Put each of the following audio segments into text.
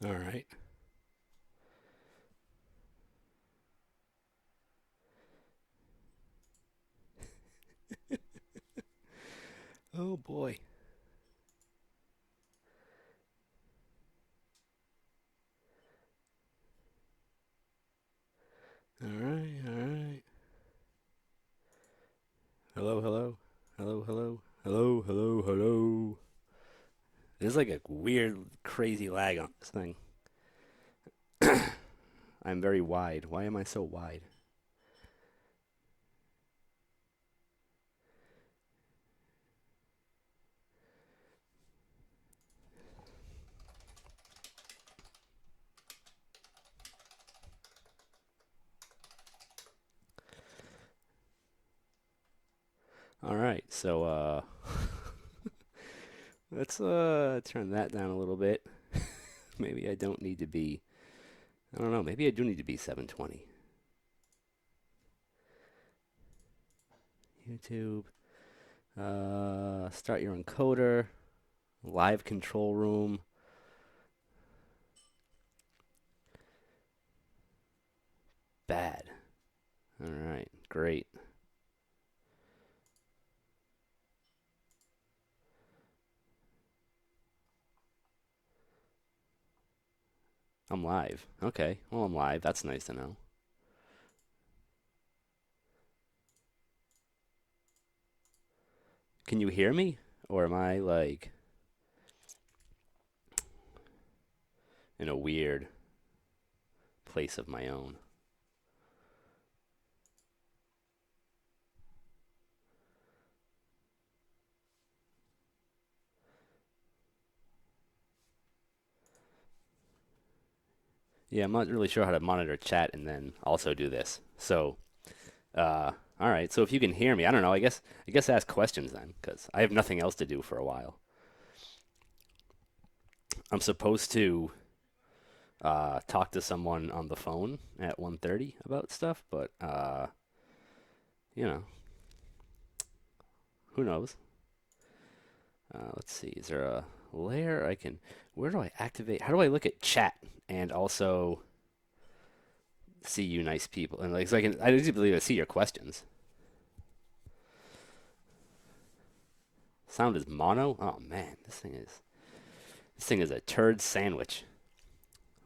All right. Oh boy. All right. All right. Hello. Hello. Hello. Hello. Hello. Hello. Hello. There's like a weird, crazy lag on this thing. I'm very wide. Why am I so wide? All right. So let's turn that down a little bit. Maybe I don't need to be. I don't know. Maybe I do need to be 720. YouTube. Start your encoder. Live control room. Bad. All right. Great. I'm live. Okay. Well, I'm live. That's nice to know. Can you hear me? Or am I like in a weird place of my own? Yeah, I'm not really sure how to monitor chat and then also do this. So, all right. So if you can hear me, I don't know. I guess ask questions then, because I have nothing else to do for a while. I'm supposed to talk to someone on the phone at 1:30 about stuff, but you know, who knows? Let's see. Is there a layer I can? Where do I activate? How do I look at chat and also see you nice people? And like, so I can. I just believe I see your questions. Sound is mono. Oh man, this thing is a turd sandwich.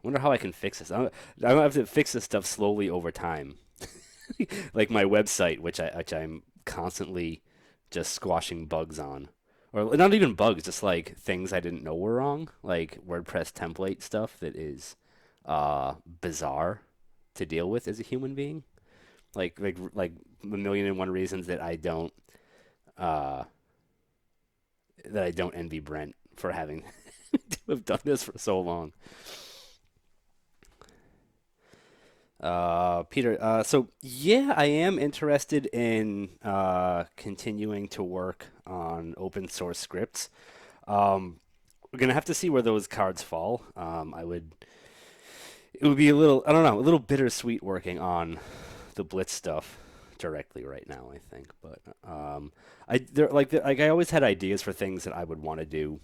Wonder how I can fix this. I'm gonna have to fix this stuff slowly over time, like my website, which I'm constantly just squashing bugs on, or not even bugs, just like things I didn't know were wrong, like WordPress template stuff that is bizarre to deal with as a human being. Like a million and one reasons uh, that I don't envy Brent for having to have done this for so long. Peter, so yeah, I am interested in continuing to work on open source scripts. We're gonna have to see where those cards fall. It would be a little, I don't know, a little bittersweet working on the Blitz stuff directly right now, I think. But like I always had ideas for things that I would want to do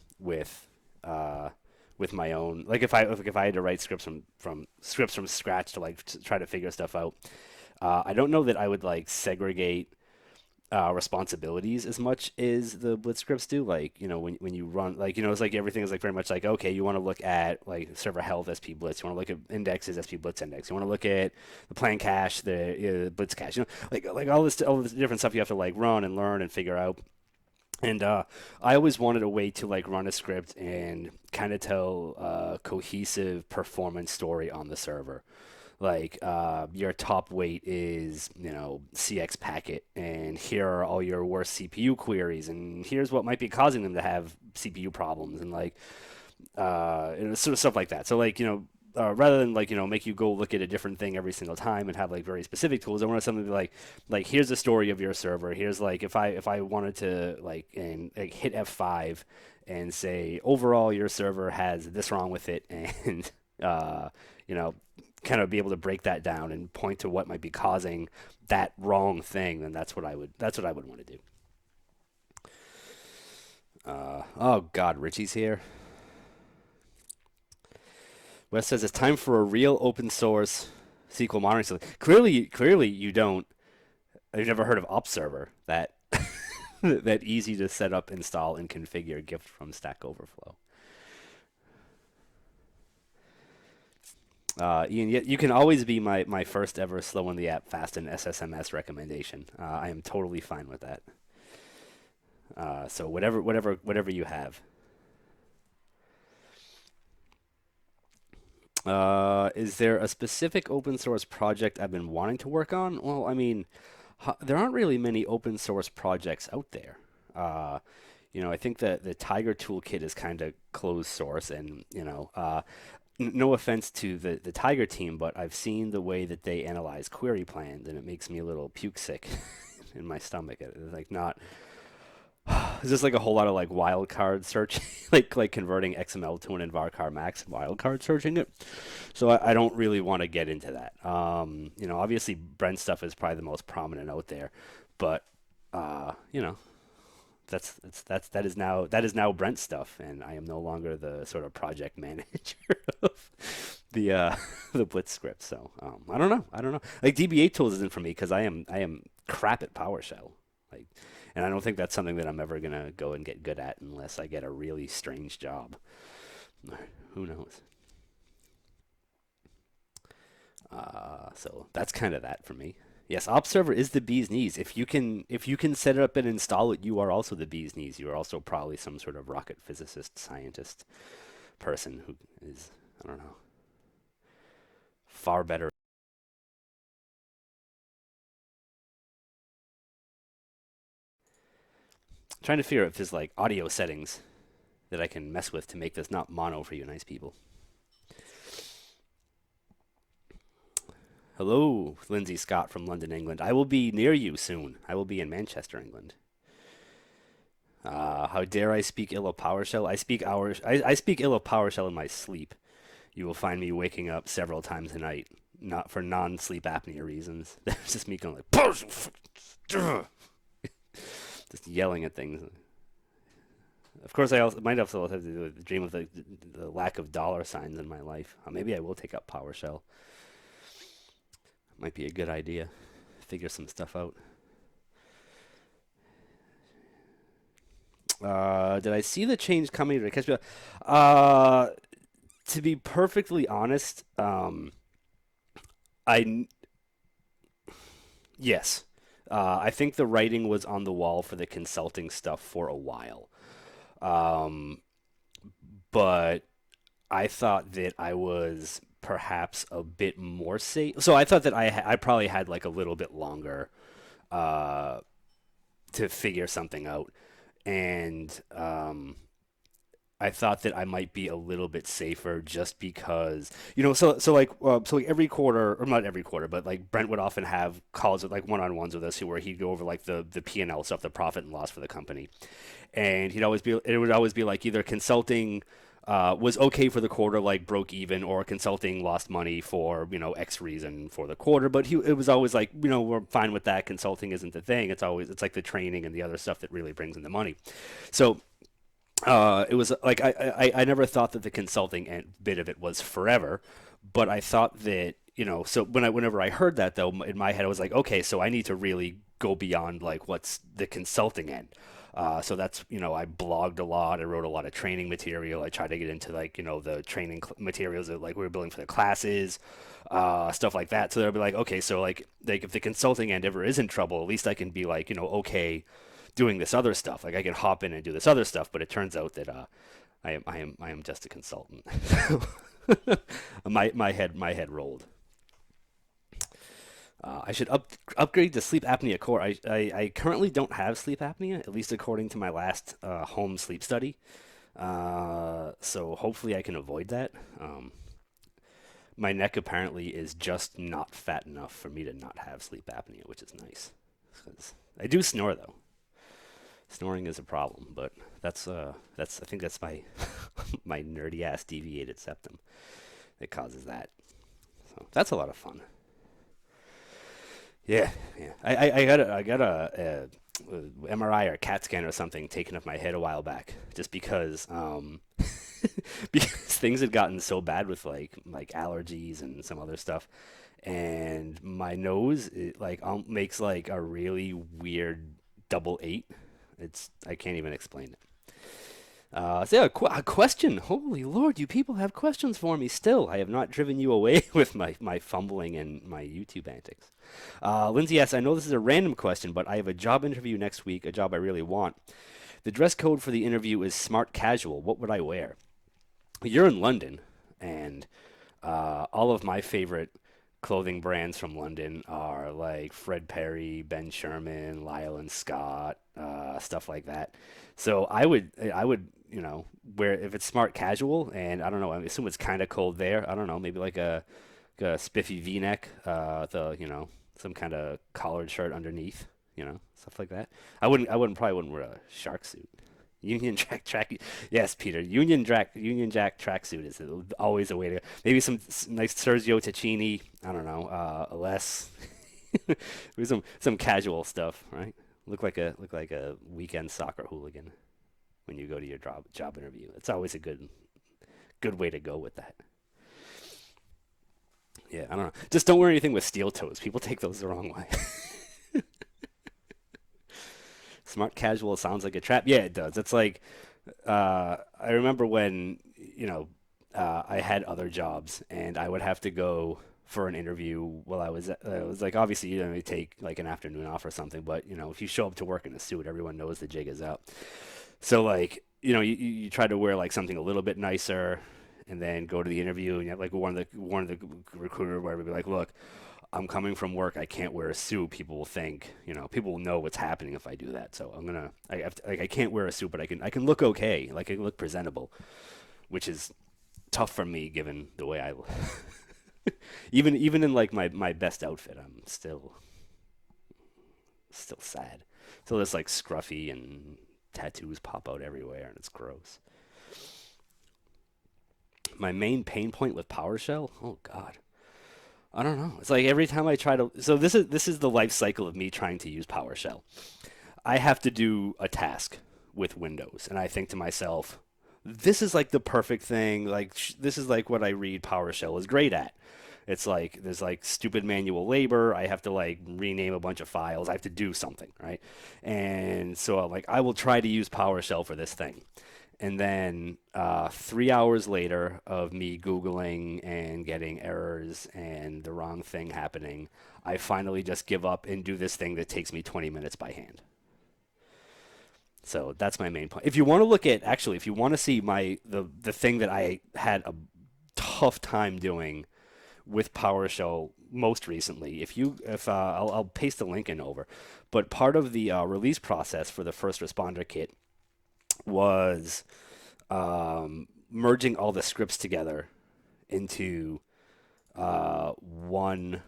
uh, with my own. Like if I had to write scripts from scripts from scratch to like try to figure stuff out. I don't know that I would like segregate responsibilities as much as the blitz scripts do. Like, when you run, like, it's like everything is like very much like, okay, you want to look at like server health SP blitz, you want to look at indexes SP blitz index, you want to look at the plan cache, the blitz cache, like all this different stuff you have to like run and learn and figure out. And I always wanted a way to like run a script and kind of tell a cohesive performance story on the server. Like your top weight is CX packet, and here are all your worst CPU queries, and here's what might be causing them to have CPU problems, and like sort of stuff like that. So like rather than like make you go look at a different thing every single time and have like very specific tools, I wanted something to be like here's the story of your server. Here's like if I wanted to like and like hit F5 and say overall your server has this wrong with it, and uh, you know kind of be able to break that down and point to what might be causing that wrong thing, then that's what I would want to do. Oh God, Richie's here. Wes says it's time for a real open source SQL monitoring solution. Clearly, you don't. I've never heard of Observer. That that easy to set up, install, and configure gift from Stack Overflow. Ian, you can always be my first ever slow in the app fast and SSMS recommendation. I am totally fine with that. So whatever you have. Is there a specific open source project I've been wanting to work on? Well, I mean, there aren't really many open source projects out there. Uh, I think that the Tiger toolkit is kind of closed source, and no offense to the Tiger team, but I've seen the way that they analyze query plans, and it makes me a little puke sick in my stomach. It's like not. It's just like a whole lot of like wildcard search, like converting XML to an varchar max and wildcard searching it. So I don't really want to get into that. Obviously Brent stuff is probably the most prominent out there, but uh, you know, that is now Brent stuff, and I am no longer the sort of project manager of the the Blitz script. So I don't know. Like DB8 tools isn't for me because I am crap at PowerShell. Like, and I don't think that's something that I'm ever gonna go and get good at unless I get a really strange job. Who knows? So that's kind of that for me. Yes, Op Server is the bee's knees. If you can set it up and install it, you are also the bee's knees. You are also probably some sort of rocket physicist, scientist person who is, I don't know, far better. Trying to figure out if there's like audio settings that I can mess with to make this not mono for you nice people. Hello, Lindsay Scott from London, England. I will be near you soon. I will be in Manchester, England. How dare I speak ill of PowerShell? I speak ill of PowerShell in my sleep. You will find me waking up several times a night, not for non-sleep apnea reasons. That's just me going like PowerShell, just yelling at things. Of course, I also might also have to do with the dream of the lack of dollar signs in my life. Maybe I will take up PowerShell. Might be a good idea. Figure some stuff out. Did I see the change coming? Did I catch me? To be perfectly honest, I yes, I think the writing was on the wall for the consulting stuff for a while. Um, but I thought that I was perhaps a bit more safe. So I thought that I probably had like a little bit longer uh, to figure something out, and I thought that I might be a little bit safer just because, so like every quarter, or not every quarter, but like Brent would often have calls with like one-on-ones with us where he'd go over like the P&L stuff, the profit and loss for the company, and it would always be like either consulting was okay for the quarter, like broke even, or consulting lost money for X reason for the quarter. But it was always like we're fine with that. Consulting isn't the thing. It's like the training and the other stuff that really brings in the money. So it was like I never thought that the consulting bit of it was forever, but I thought that so whenever I heard that though in my head I was like, okay, so I need to really go beyond like what's the consulting end. So that's I blogged a lot, I wrote a lot of training material, I tried to get into like the training materials that like we were building for the classes, stuff like that. So they'll be like, okay, so like if the consulting end ever is in trouble, at least I can be like okay doing this other stuff. Like I can hop in and do this other stuff, but it turns out that I am just a consultant. My head rolled. I should upgrade to sleep apnea core. I currently don't have sleep apnea, at least according to my last home sleep study. So hopefully I can avoid that. My neck apparently is just not fat enough for me to not have sleep apnea, which is nice. 'Cause I do snore though. Snoring is a problem, but that's I think that's my my nerdy ass deviated septum that causes that. So that's a lot of fun. Yeah, yeah. I got a MRI or CAT scan or something taken of my head a while back, just because because things had gotten so bad with like allergies and some other stuff, and my nose makes like a really weird double eight. It's I can't even explain it. So yeah, a question. Holy Lord, you people have questions for me still. I have not driven you away with my fumbling and my YouTube antics. Lindsay asks, I know this is a random question, but I have a job interview next week, a job I really want. The dress code for the interview is smart casual. What would I wear? You're in London, and all of my favorite clothing brands from London are like Fred Perry, Ben Sherman, Lyle and Scott, stuff like that. So I would, wear if it's smart casual, and I don't know, I assume it's kind of cold there. I don't know, maybe like a spiffy V-neck, some kind of collared shirt underneath, stuff like that. I wouldn't wear a shark suit. Union track. Yes, Peter. Union Jack tracksuit is always a way to go. Maybe some nice Sergio Tacchini. I don't know. Less. Maybe some casual stuff, right? Look like a weekend soccer hooligan when you go to your job interview. It's always a good way to go with that. Yeah, I don't know. Just don't wear anything with steel toes. People take those the wrong way. Smart casual sounds like a trap. Yeah, it does. It's like I remember when I had other jobs and I would have to go for an interview while it was like obviously you take like an afternoon off or something, but if you show up to work in a suit, everyone knows the jig is up. So like you try to wear like something a little bit nicer, and then go to the interview and you have like one of the recruiter where would be like, look, I'm coming from work. I can't wear a suit. People will think, people will know what's happening if I do that. So I have to, like, I can't wear a suit, but I can look okay. Like, I can look presentable, which is tough for me given the way I, even in like my best outfit, I'm still sad. Still this like scruffy and tattoos pop out everywhere and it's gross. My main pain point with PowerShell, oh God. I don't know. It's like every time I try to. So this is the life cycle of me trying to use PowerShell. I have to do a task with Windows, and I think to myself, this is like the perfect thing. Like this is like what I read PowerShell is great at. It's like there's like stupid manual labor. I have to like rename a bunch of files. I have to do something, right? And so I will try to use PowerShell for this thing. And then 3 hours later of me Googling and getting errors and the wrong thing happening, I finally just give up and do this thing that takes me 20 minutes by hand. So that's my main point. If you want to look at, actually, if you want to see the thing that I had a tough time doing with PowerShell most recently, if I'll paste the link in over, but part of the release process for the first responder kit was merging all the scripts together into one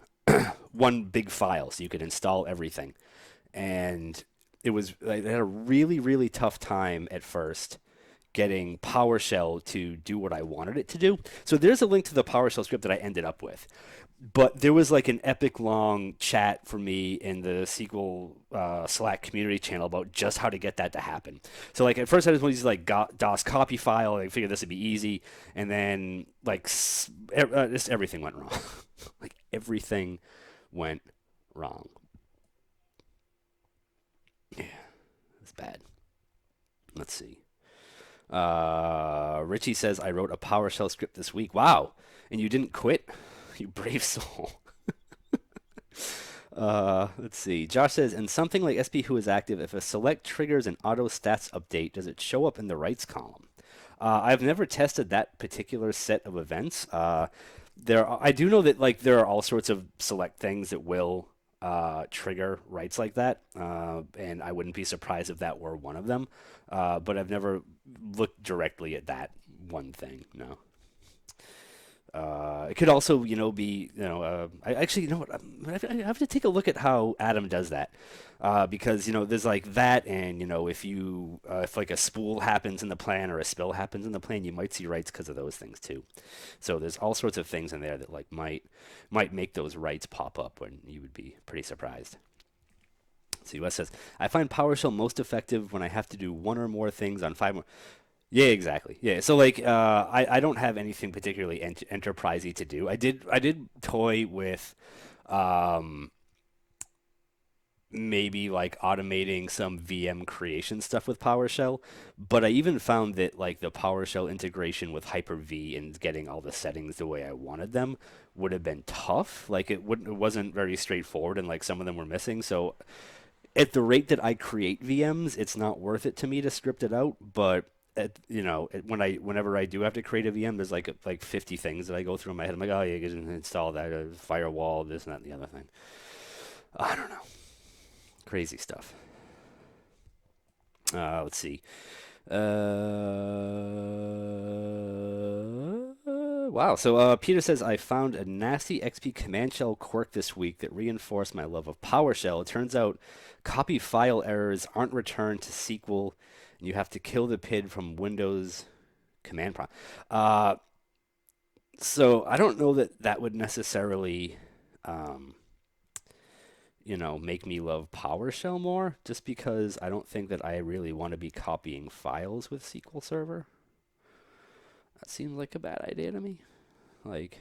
one big file, so you could install everything. And I had a really really tough time at first getting PowerShell to do what I wanted it to do. So there's a link to the PowerShell script that I ended up with. But there was like an epic long chat for me in the SQL Slack community channel about just how to get that to happen. So like at first I just wanted to use like DOS copy file. I figured this would be easy, and then like just everything went wrong. Like everything went wrong. Yeah, it's bad. Let's see. Richie says I wrote a PowerShell script this week. Wow, and you didn't quit? You brave soul. Let's see. Josh says, in something like SP Who is active, if a select triggers an auto stats update, does it show up in the rights column? I've never tested that particular set of events. I do know that like there are all sorts of select things that will trigger rights like that, and I wouldn't be surprised if that were one of them. But I've never looked directly at that one thing. No. It could also, be, I actually, what, I have to take a look at how Adam does that, because, there's like that, and, if like a spool happens in the plan or a spill happens in the plan, you might see rights because of those things too. So there's all sorts of things in there that like might make those rights pop up when you would be pretty surprised. So US says, I find PowerShell most effective when I have to do one or more things on five more. Yeah, exactly. Yeah. So like I don't have anything particularly enterprisey to do. I did toy with um maybe like automating some VM creation stuff with PowerShell, but I even found that like the PowerShell integration with Hyper-V and getting all the settings the way I wanted them would have been tough. Like it wasn't very straightforward and like some of them were missing. So at the rate that I create VMs, it's not worth it to me to script it out, but whenever I do have to create a VM, there's like 50 things that I go through in my head. I'm like, oh yeah, you can install that, firewall, this and that and the other thing. I don't know. Crazy stuff. Let's see. Wow. So Peter says, I found a nasty XP command shell quirk this week that reinforced my love of PowerShell. It turns out copy file errors aren't returned to SQL, and you have to kill the PID from Windows command prompt. Uh, so I don't know that that would necessarily um, make me love PowerShell more, just because I don't think that I really want to be copying files with SQL Server. That seems like a bad idea to me. Like,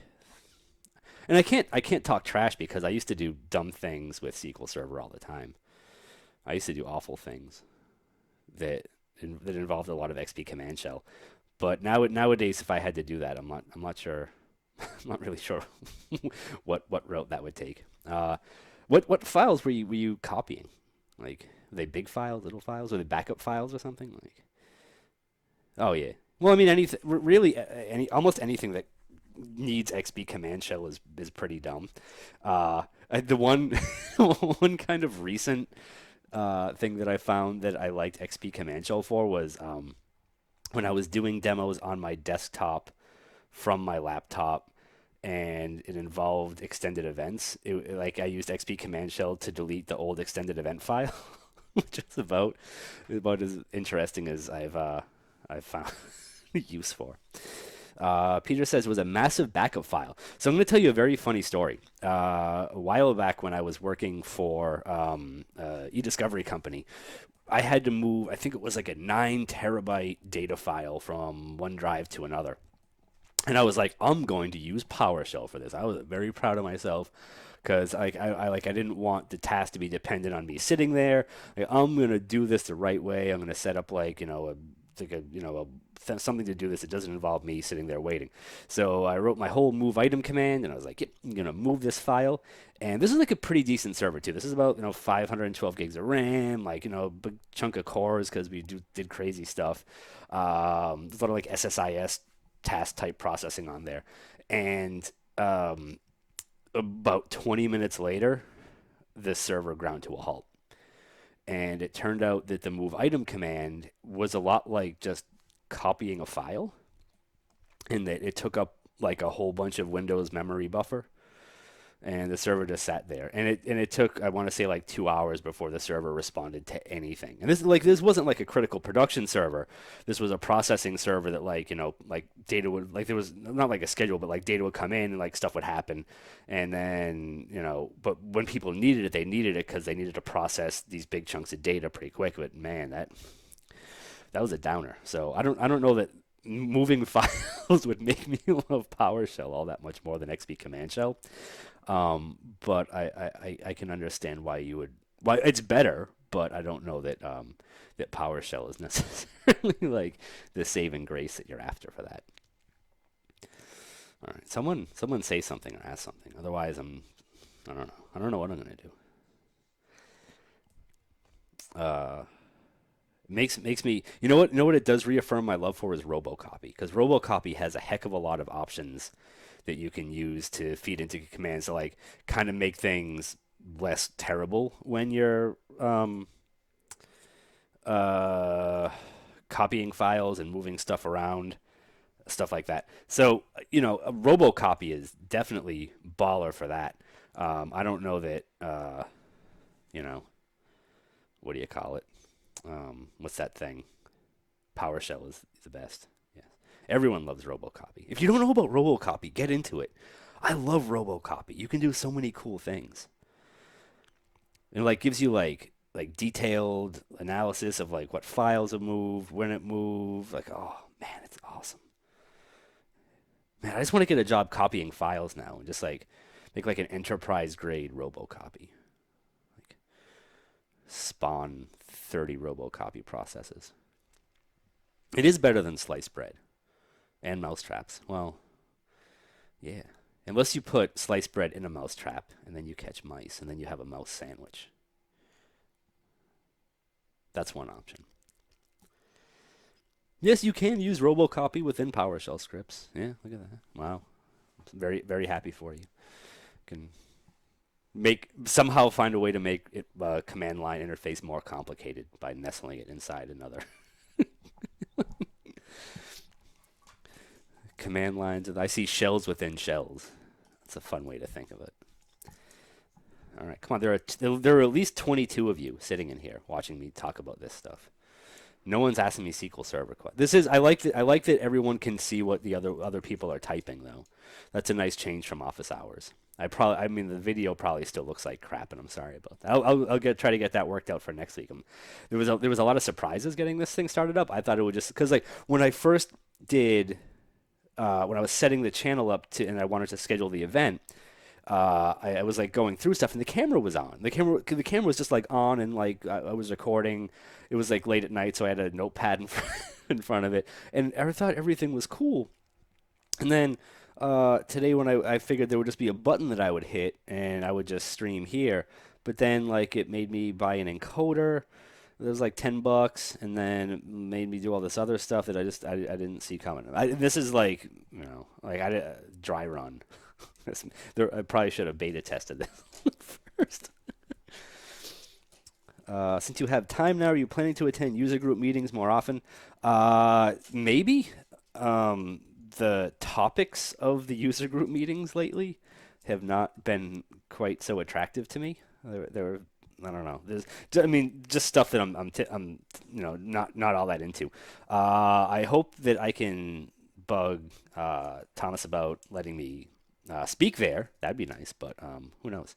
and I can't talk trash because I used to do dumb things with SQL Server all the time. I used to do awful things that that involved a lot of XP command shell. But nowadays, if I had to do that, I'm not sure. I'm not really sure what route that would take. What files were you copying? Like, are they big files, little files, or the backup files or something? Like, oh yeah. Well, I mean, anything really, almost anything that needs XP command shell is pretty dumb. The one one kind of recent thing that I found that I liked XP command shell for was when I was doing demos on my desktop from my laptop and it involved extended events. Like I used XP command shell to delete the old extended event file, which is about as interesting as I've found use for. Peter says it was a massive backup file. So I'm going to tell you a very funny story. A while back when I was working for e-discovery company, I had to move, I think it was like a 9 terabyte data file from one drive to another. And I was like, I'm going to use PowerShell for this. I was very proud of myself because I didn't want the task to be dependent on me sitting there. Like, I'm gonna do this the right way. I'm gonna set up like something to do this. It doesn't involve me sitting there waiting. So I wrote my whole move item command, and I was like, yep, I'm gonna move this file. And this is like a pretty decent server too. This is about 512 gigs of RAM, like a big chunk of cores because we did crazy stuff. There's a lot of like SSIS task type processing on there. And about 20 minutes later, the server ground to a halt. And it turned out that the move item command was a lot like just copying a file, in that it took up like a whole bunch of Windows memory buffer and the server just sat there. And it took, I want to say, like 2 hours before the server responded to anything. And this wasn't like a critical production server. This was a processing server that like data would, like, there was not like a schedule, but like data would come in and like stuff would happen. And then but when people needed it, they needed it because they needed to process these big chunks of data pretty quick. But man, that was a downer. So I don't know that moving files would make me love PowerShell all that much more than XP Command Shell. But I can understand why you would. Why it's better, but I don't know that that PowerShell is necessarily like the saving grace that you're after for that. All right, someone say something or ask something. Otherwise, I don't know. I don't know what I'm gonna do. Uh, makes me, you know what it does reaffirm my love for is Robocopy, because Robocopy has a heck of a lot of options that you can use to feed into commands to like kind of make things less terrible when you're uh, copying files and moving stuff around, stuff like that. So a Robocopy is definitely baller for that. I don't know that you know what do you call it? What's that thing? PowerShell is the best. Yeah. Everyone loves Robocopy. If you don't know about Robocopy, get into it. I love Robocopy. You can do so many cool things. It like gives you like like detailed analysis of like what files have moved, when it moved. Like, oh man, it's awesome. Man, I just want to get a job copying files now and just like make like an enterprise grade Robocopy. Like spawn 30 Robocopy processes. It is better than sliced bread and mousetraps. Well, yeah. Unless you put sliced bread in a mousetrap and then you catch mice and then you have a mouse sandwich. That's one option. Yes, you can use Robocopy within PowerShell scripts. Yeah, look at that. Wow. Very, very happy for you. Can make somehow find a way to make it command line interface more complicated by nestling it inside another command lines. I see shells within shells. That's a fun way to think of it. All right, come on. There are at least 22 of you sitting in here watching me talk about this stuff. No one's asking me SQL Server questions. This is I like that everyone can see what the other people are typing though. That's a nice change from office hours. I mean the video probably still looks like crap, and I'm sorry about that. I'll try to get that worked out for next week. There was a lot of surprises getting this thing started up. I thought it would just because like when I first did when I was setting the channel up to and I wanted to schedule the event. I was like going through stuff and the camera was on. The camera was just like on and like I was recording. It was like late at night, so I had a notepad in front of it, and I thought everything was cool. And then today when I figured there would just be a button that I would hit and I would just stream here, but then like it made me buy an encoder. It was like $10, and then it made me do all this other stuff that I didn't see coming. This is like like dry run. I probably should have beta tested this first. Since you have time now, are you planning to attend user group meetings more often? Maybe. The topics of the user group meetings lately have not been quite so attractive to me. They're I don't know. I mean, just stuff that I'm not all that into. I hope that I can bug Thomas about letting me speak there. That'd be nice, but who knows?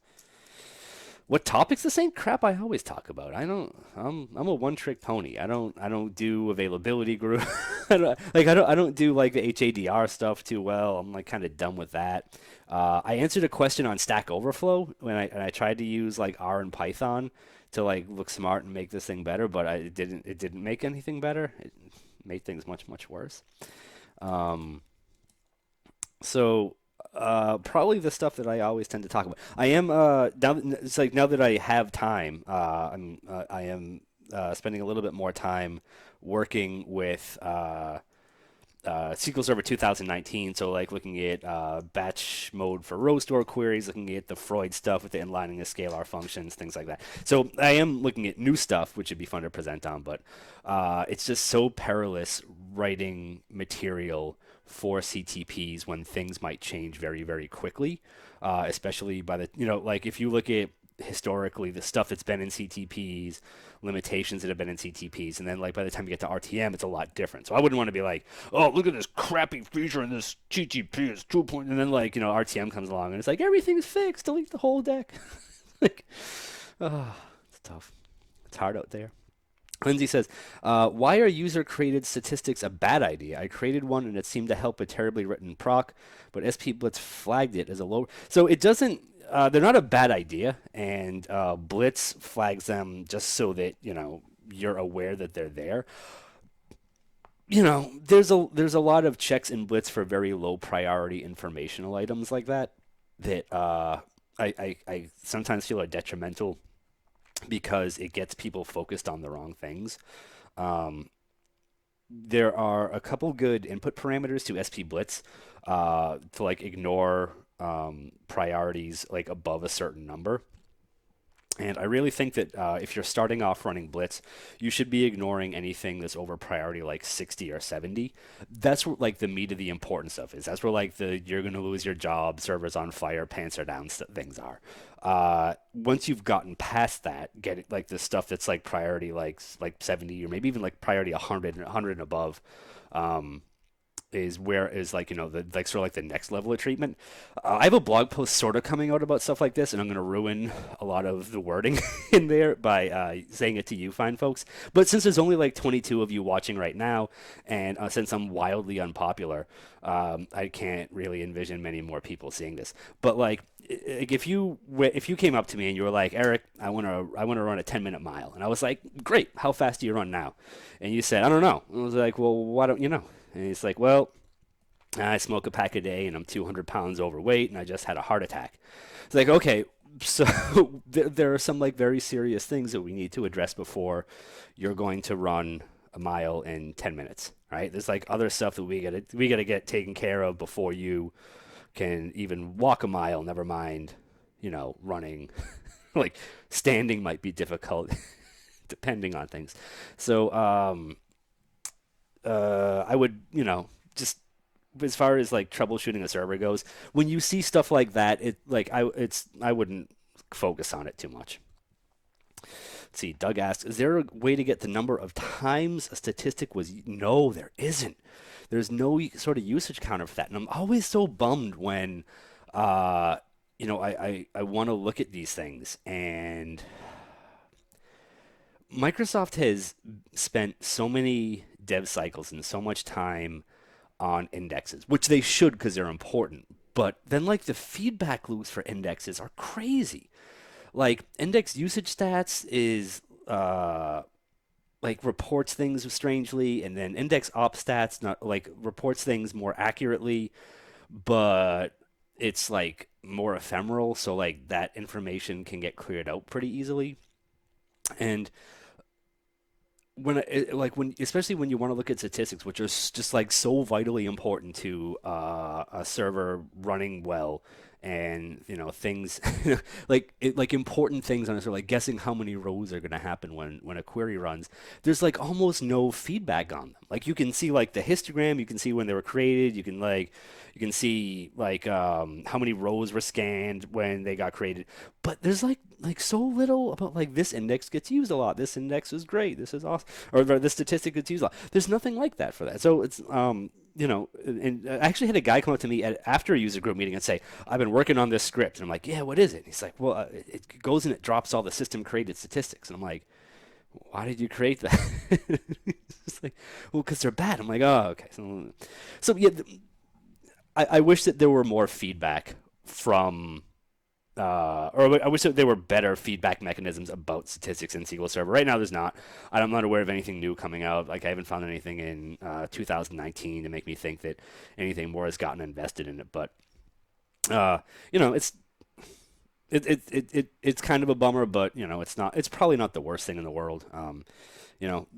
What topics? The same crap I always talk about. I don't. I'm a one-trick pony. I don't do availability group. I don't do like the HADR stuff too well. I'm like kind of done with that. I answered a question on Stack Overflow when I tried to use like R and Python to like look smart and make this thing better, but it didn't make anything better. It made things much worse. Um, so probably the stuff that I always tend to talk about. I am it's like now that I have time, I am spending a little bit more time working with SQL Server 2019. So like looking at batch mode for row store queries, looking at the Freud stuff with the inlining of scalar functions, things like that. So I am looking at new stuff, which would be fun to present on, but it's just so perilous writing material for CTPs when things might change very quickly, especially by like if you look at historically the stuff that's been in CTPs, limitations that have been in CTPs, and then like by the time you get to RTM, it's a lot different. So I wouldn't want to be like, oh, look at this crappy feature in this CTP, it's 2 point, and then like RTM comes along and it's like everything's fixed, delete the whole deck. Like, it's tough. It's hard out there. Lindsay says, why are user-created statistics a bad idea? I created one and it seemed to help a terribly written proc, but SP Blitz flagged it as a low. So it doesn't, they're not a bad idea, and Blitz flags them just so that, you're aware that they're there. There's a lot of checks in Blitz for very low priority informational items like that I sometimes feel are detrimental because it gets people focused on the wrong things. Um, there are a couple good input parameters to SP Blitz to like ignore priorities like above a certain number. And I really think that if you're starting off running Blitz, you should be ignoring anything that's over priority like 60 or 70. That's where like the meat of the important stuff is. That's where like the you're going to lose your job, servers on fire, pants are down things are. Once you've gotten past that, get it, like the stuff that's like priority like 70 or maybe even like priority 100 and above. Um, is where is like the like sort of like the next level of treatment. I have a blog post sort of coming out about stuff like this, and I'm going to ruin a lot of the wording in there by saying it to you, fine folks. But since there's only like 22 of you watching right now, and since I'm wildly unpopular, I can't really envision many more people seeing this. But like, if you came up to me and you were like, Eric, I want to run a 10-minute mile, and I was like, great, how fast do you run now? And you said, I don't know. I was like, well, why don't you know? And he's like, well, I smoke a pack a day and I'm 200 pounds overweight and I just had a heart attack. It's like, okay, so there are some like very serious things that we need to address before you're going to run a mile in 10 minutes, right? There's like other stuff that we gotta get taken care of before you can even walk a mile, never mind, running. Like standing might be difficult depending on things. So, I would, just as far as like troubleshooting a server goes, when you see stuff like that, I wouldn't focus on it too much. Let's see, Doug asks, is there a way to get the number of times a statistic was? No, there isn't. There's no sort of usage counter for that, and I'm always so bummed when, I want to look at these things, and Microsoft has spent so many dev cycles and so much time on indexes, which they should because they're important. But then, like, the feedback loops for indexes are crazy. Like, index usage stats is like reports things strangely, and then index op stats not like reports things more accurately, but it's like more ephemeral. So like that information can get cleared out pretty easily. And especially when you want to look at statistics, which are just like so vitally important to a server running well, and things like important things on a server, like guessing how many rows are going to happen when a query runs. There's like almost no feedback on them. Like you can see like the histogram, you can see when they were created, you can see like how many rows were scanned when they got created, but there's like so little about like this index gets used a lot. This index is great. This is awesome. Or this statistic gets used a lot. There's nothing like that for that. So it's and I actually had a guy come up to me after a user group meeting and say, I've been working on this script. And I'm like, yeah, what is it? And he's like, well, it goes and it drops all the system created statistics. And I'm like, why did you create that? It's like, well, because they're bad. I'm like, oh, okay. So yeah, I wish that there were more feedback from or I wish that there were better feedback mechanisms about statistics in SQL Server. Right now, there's not. I'm not aware of anything new coming out. Like I haven't found anything in 2019 to make me think that anything more has gotten invested in it. But it's it's kind of a bummer, but it's not. It's probably not the worst thing in the world. You know,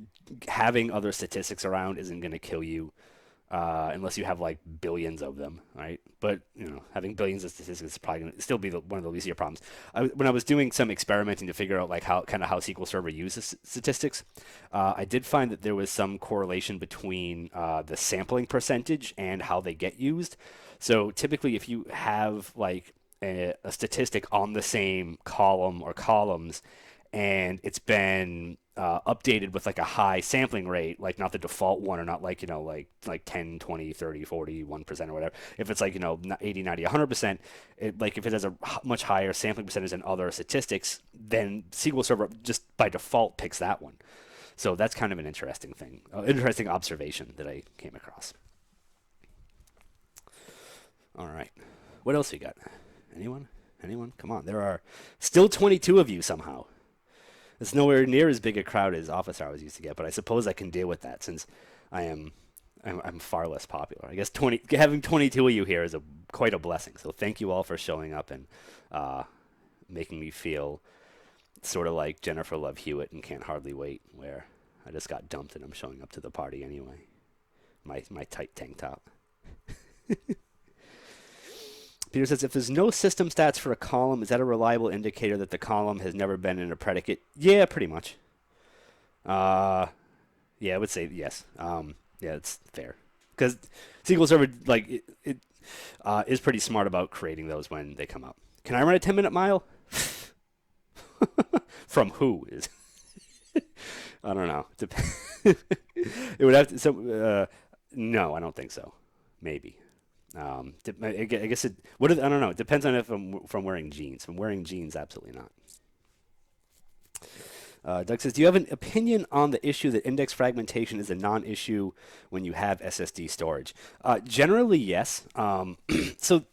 having other statistics around isn't going to kill you unless you have like billions of them, right? But having billions of statistics is probably going to still be one of the least of your problems. When I was doing some experimenting to figure out like how SQL Server uses statistics, I did find that there was some correlation between the sampling percentage and how they get used. So typically, if you have like a statistic on the same column or columns, and it's been updated with like a high sampling rate, like not the default one, or not like like 10, 20, 30, 40, 1% or whatever. If it's like 80, 90, 100%, like if it has a much higher sampling percentage than other statistics, then SQL Server just by default picks that one. So that's kind of an interesting thing, interesting observation that I came across. All right, what else we got? Anyone? Come on, there are still 22 of you somehow. It's nowhere near as big a crowd as Office Hours used to get, but I suppose I can deal with that since I'm far less popular. I guess having 22 of you here is quite a blessing. So thank you all for showing up and making me feel sort of like Jennifer Love Hewitt and Can't Hardly Wait, where I just got dumped and I'm showing up to the party anyway. My tight tank top. Peter says, if there's no system stats for a column, is that a reliable indicator that the column has never been in a predicate? Yeah, pretty much. Yeah, I would say yes. Yeah, it's fair. Because SQL Server, like, it is pretty smart about creating those when they come up. Can I run a 10-minute mile? From who is? I don't know. It would have to. No, I don't think so. maybe. I guess it. I don't know. It depends on if I'm wearing jeans. If I'm wearing jeans, absolutely not. Doug says, do you have an opinion on the issue that index fragmentation is a non-issue when you have SSD storage? Generally, yes. So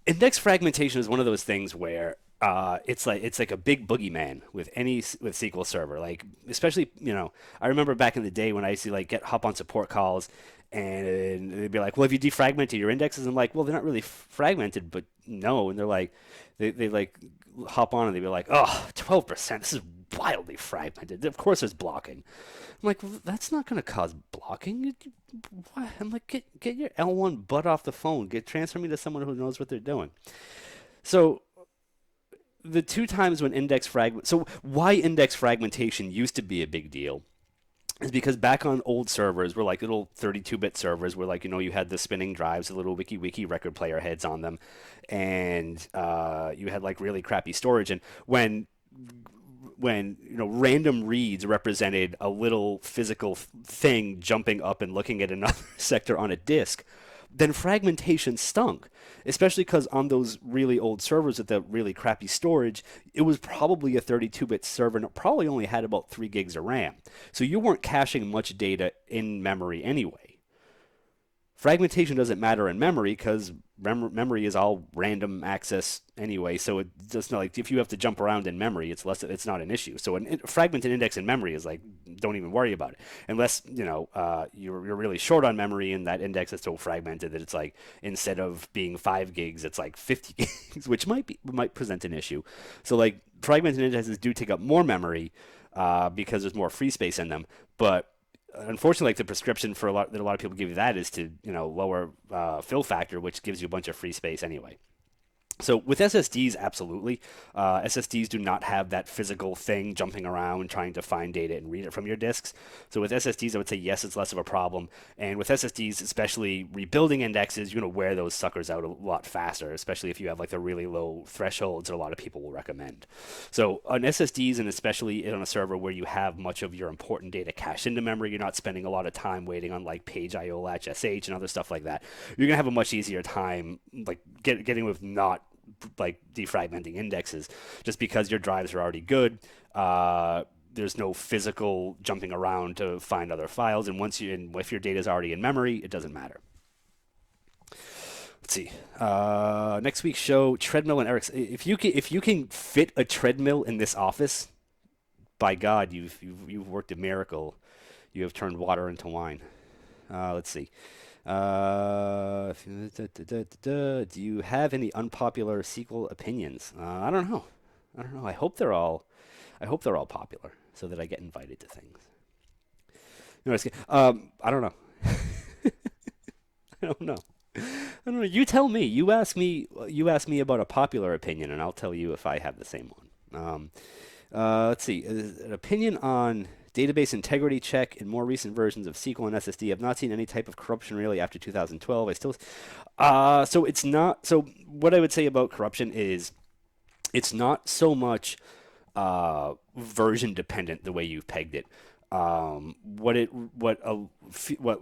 index fragmentation is one of those things where it's like a big boogeyman with SQL Server. Like especially I remember back in the day when I used to like hop on support calls and they'd be like, well, have you defragmented your indexes? I'm like, well, they're not really fragmented, but no. And they're like, they like hop on and they'd be like, oh, 12%. This is wildly fragmented. Of course, there's blocking. I'm like, well, that's not going to cause blocking. What? I'm like, get your L1 butt off the phone. Transfer me to someone who knows what they're doing. So the two times when why index fragmentation used to be a big deal is because back on old servers were like little 32-bit servers where like you had the spinning drives, the little wiki record player heads on them, and you had like really crappy storage. And when random reads represented a little physical thing jumping up and looking at another sector on a disk, then fragmentation stunk, especially because on those really old servers with the really crappy storage, it was probably a 32-bit server and it probably only had about 3 gigs of RAM. So you weren't caching much data in memory anyway. Fragmentation doesn't matter in memory because memory is all random access anyway. So it's just not like if you have to jump around in memory, it's not an issue. So a fragmented index in memory is like, don't even worry about it unless you're really short on memory and that index is so fragmented that it's like instead of being 5 gigs, it's like 50 gigs, which might present an issue. So like fragmented indexes do take up more memory because there's more free space in them, but unfortunately, like the prescription for a lot of people give you that is to lower fill factor, which gives you a bunch of free space anyway. So with SSDs, absolutely. SSDs do not have that physical thing jumping around trying to find data and read it from your disks. So with SSDs, I would say yes, it's less of a problem. And with SSDs, especially rebuilding indexes, you're going to wear those suckers out a lot faster, especially if you have like the really low thresholds that a lot of people will recommend. So on SSDs, and especially on a server where you have much of your important data cached into memory, you're not spending a lot of time waiting on like page IO latch SH and other stuff like that. You're going to have a much easier time like getting with not like defragmenting indexes just because your drives are already good. There's no physical jumping around to find other files, and if your data is already in memory, it doesn't matter. Let's see. Next week's show, treadmill and Eric's. If you can fit a treadmill in this office, by God, you've worked a miracle. You have turned water into wine. Let's see. Do you have any unpopular SQL opinions? I don't know. I hope they're all popular so that I get invited to things. No, I don't know. I don't know. You tell me. You ask me about a popular opinion, and I'll tell you if I have the same one. Let's see. An opinion on database integrity check in more recent versions of SQL and SSD. I've not seen any type of corruption really after 2012. So it's not. So what I would say about corruption is it's not so much version dependent the way you've pegged it. What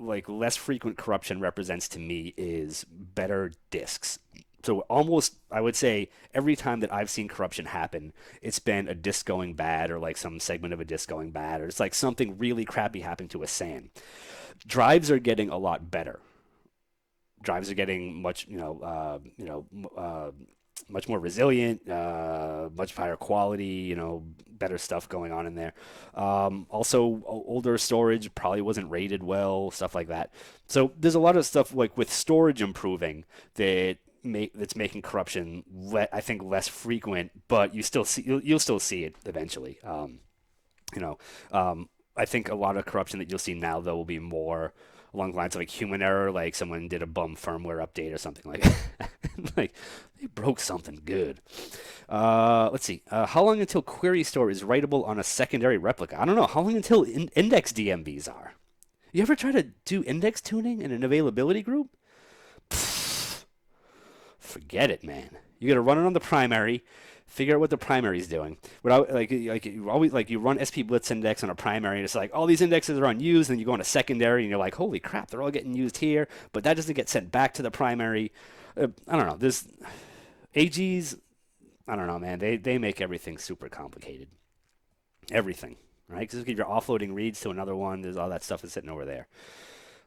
like less frequent corruption represents to me is better disks. So almost, I would say, every time that I've seen corruption happen, it's been a disk going bad or like some segment of a disk going bad, or it's like something really crappy happening to a SAN. Drives are getting a lot better. Drives are getting much more resilient, much higher quality, better stuff going on in there. Also, older storage probably wasn't rated well, stuff like that. So there's a lot of stuff like with storage improving that's making corruption, I think, less frequent, but you'll still see it eventually. I think a lot of corruption that you'll see now though will be more along the lines of like human error, like someone did a bum firmware update or something like that. Like they broke something good. Let's see. How long until query store is writable on a secondary replica? I don't know. How long until index DMVs are? You ever try to do index tuning in an availability group? Forget it, man. You got to run it on the primary, figure out what the primary is doing. What I, like you always like you run SP Blitz index on a primary, and it's like all these indexes are unused, and you go on a secondary, and you're like, holy crap, they're all getting used here, but that doesn't get sent back to the primary. I don't know. There's AGs. I don't know, man. They make everything super complicated. Everything, right? Because if you're offloading reads to another one, there's all that stuff is sitting over there.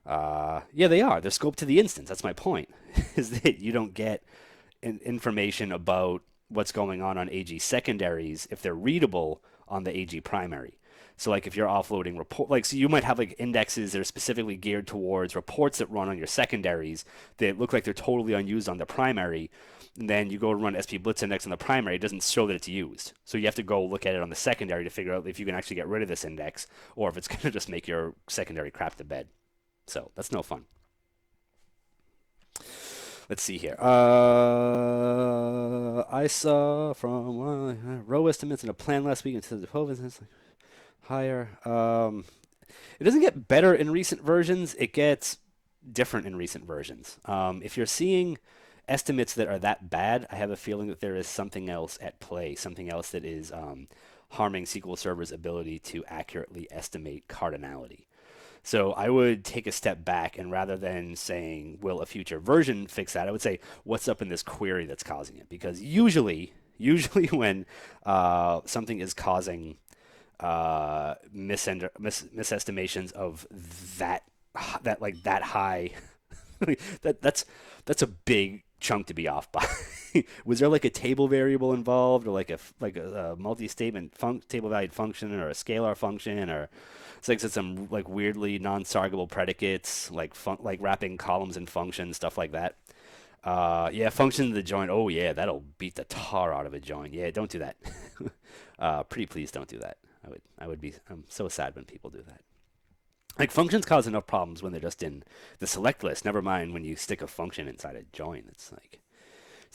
Yeah, they are. They're scoped to the instance. That's my point. Is that you don't get information about what's going on AG secondaries if they're readable on the AG primary. So like if you're offloading report, like so you might have like indexes that are specifically geared towards reports that run on your secondaries that look like they're totally unused on the primary. And then you go to run SP Blitz index on the primary, it doesn't show that it's used. So you have to go look at it on the secondary to figure out if you can actually get rid of this index or if it's going to just make your secondary crap to bed. So that's no fun. Let's see here. I saw from row estimates in a plan last week into the province higher. It doesn't get better in recent versions. It gets different in recent versions. If you're seeing estimates that are that bad, I have a feeling that there is something else at play, something else that is harming SQL Server's ability to accurately estimate cardinality. So I would take a step back and rather than saying, will a future version fix that, I would say, what's up in this query that's causing it? Because usually when something is causing misestimations of that high, that's a big chunk to be off by. Was there like a table variable involved, or like a multi-statement table valued function, or a scalar function, or it's like some like weirdly non-sargable predicates, like wrapping columns in functions, stuff like that. Yeah, function of the join. Oh yeah, that'll beat the tar out of a join. Yeah, don't do that. Pretty please don't do that. I'm so sad when people do that. Like functions cause enough problems when they're just in the select list. Never mind when you stick a function inside a join. It's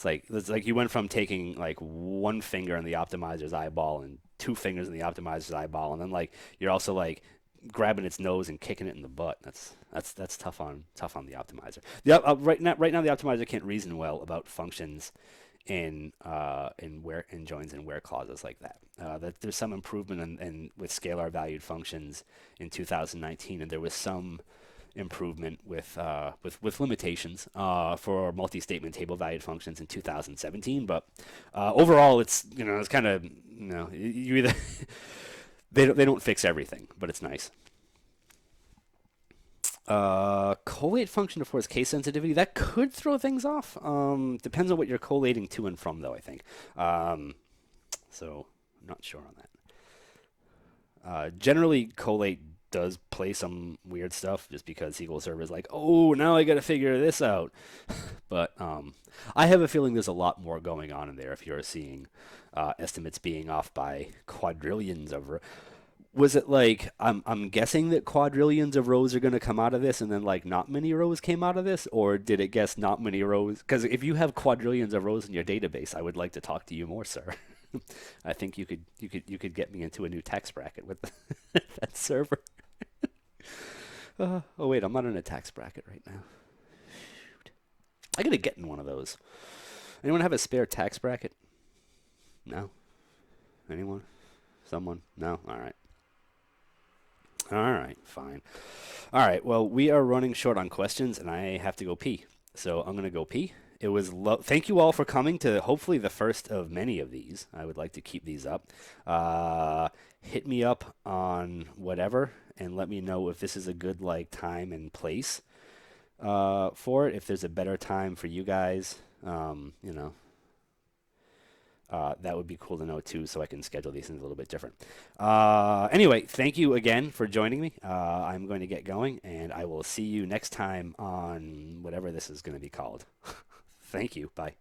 like you went from taking like one finger in the optimizer's eyeball and two fingers in the optimizer's eyeball, and then like you're also like grabbing its nose and kicking it in the butt. That's tough on the optimizer. Right now the optimizer can't reason well about functions in joins and where clauses like that. That there's some improvement in with scalar valued functions in 2019, and there was some improvement with limitations for multi-statement table valued functions in 2017. But overall, it's kind of you either they don't fix everything, but it's nice. Collate function to force case sensitivity, that could throw things off. Depends on what you're collating to and from, though, I think. So I'm not sure on that. Generally, collate does play some weird stuff just because SQL Server is like, oh, now I got to figure this out. But I have a feeling there's a lot more going on in there if you're seeing estimates being off by quadrillions of. Was it like I'm guessing that quadrillions of rows are going to come out of this, and then like not many rows came out of this, or did it guess not many rows? Because if you have quadrillions of rows in your database, I would like to talk to you more, sir. I think you could get me into a new tax bracket with that server. Oh wait, I'm not in a tax bracket right now. Shoot. I gotta get in one of those. Anyone have a spare tax bracket? No. Anyone? Someone? No. All right. All right, fine. All right, well, we are running short on questions, and I have to go pee. So I'm going to go pee. It was thank you all for coming to hopefully the first of many of these. I would like to keep these up. Hit me up on whatever, and let me know if this is a good like time and place for it. If there's a better time for you guys, that would be cool to know too, so I can schedule these things a little bit different. Anyway, thank you again for joining me. I'm going to get going, and I will see you next time on whatever this is going to be called. Thank you. Bye.